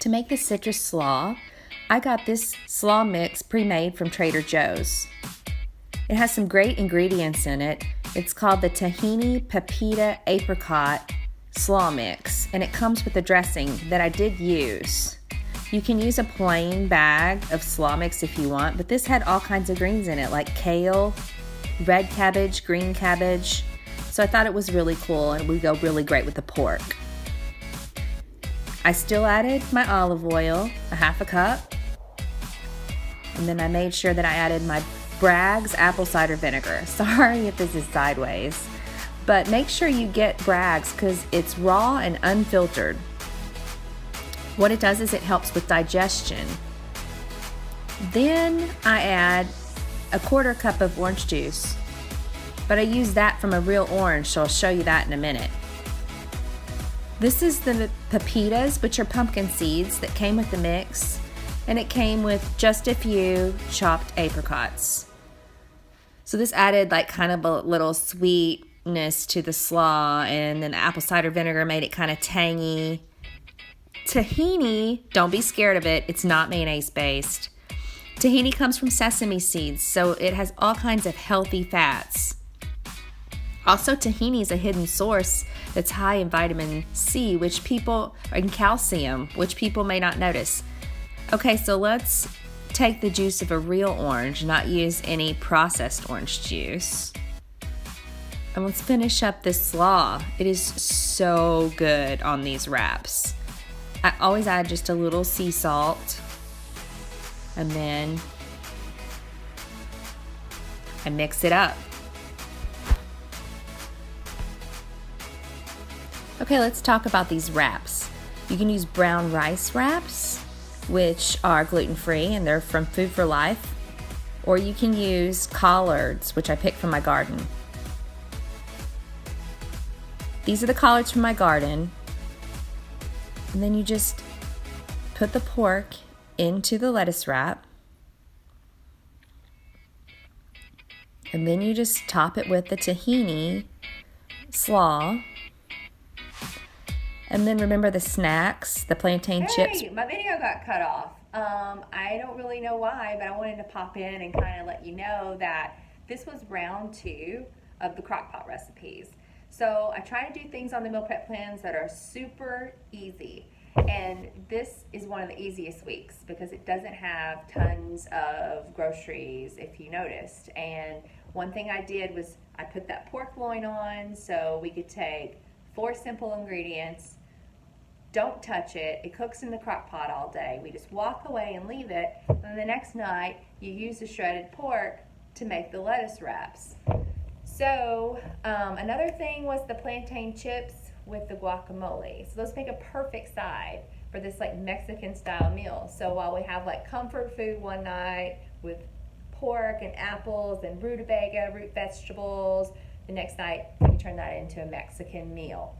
To make the citrus slaw, I got this slaw mix pre-made from Trader Joe's. It has some great ingredients in it. It's called the tahini pepita apricot slaw mix, and it comes with a dressing that I did use. You can use a plain bag of slaw mix if you want, but this had all kinds of greens in it, like kale, red cabbage, green cabbage. So I thought it was really cool and it would go really great with the pork. I still added my olive oil, a half a cup, and then I made sure that I added my Bragg's apple cider vinegar. Sorry if this is sideways, but make sure you get Bragg's because it's raw and unfiltered. What it does is it helps with digestion. Then I add a quarter cup of orange juice, but I use that from a real orange, so I'll show you that in a minute. This is the pepitas, which are pumpkin seeds that came with the mix, and it came with just a few chopped apricots. So this added like kind of a little sweetness to the slaw, and then the apple cider vinegar made it kind of tangy. Tahini, don't be scared of it, it's not mayonnaise based. Tahini comes from sesame seeds, so it has all kinds of healthy fats. Also, tahini is a hidden source that's high in vitamin C, and calcium, which people may not notice. Okay, so let's take the juice of a real orange, not use any processed orange juice. And let's finish up this slaw. It is so good on these wraps. I always add just a little sea salt, and then I mix it up. Okay, let's talk about these wraps. You can use brown rice wraps, which are gluten-free and they're from Food for Life, or you can use collards, which I picked from my garden. These are the collards from my garden, and then you just put the pork into the lettuce wrap, and then you just top it with the tahini slaw. And then remember the snacks, the plantain chips. My video got cut off. I don't really know why, but I wanted to pop in and kind of let you know that this was round 2 of the Crockpot recipes. So I try to do things on the meal prep plans that are super easy. And this is one of the easiest weeks because it doesn't have tons of groceries, if you noticed. And one thing I did was I put that pork loin on so we could take 4 simple ingredients. Don't touch it. It cooks in the crock pot all day. We just walk away and leave it. And the next night, you use the shredded pork to make the lettuce wraps. So another thing was the plantain chips with the guacamole. So those make a perfect side for this like Mexican style meal. So while we have like comfort food one night with pork and apples and rutabaga, root vegetables, the next night we can turn that into a Mexican meal.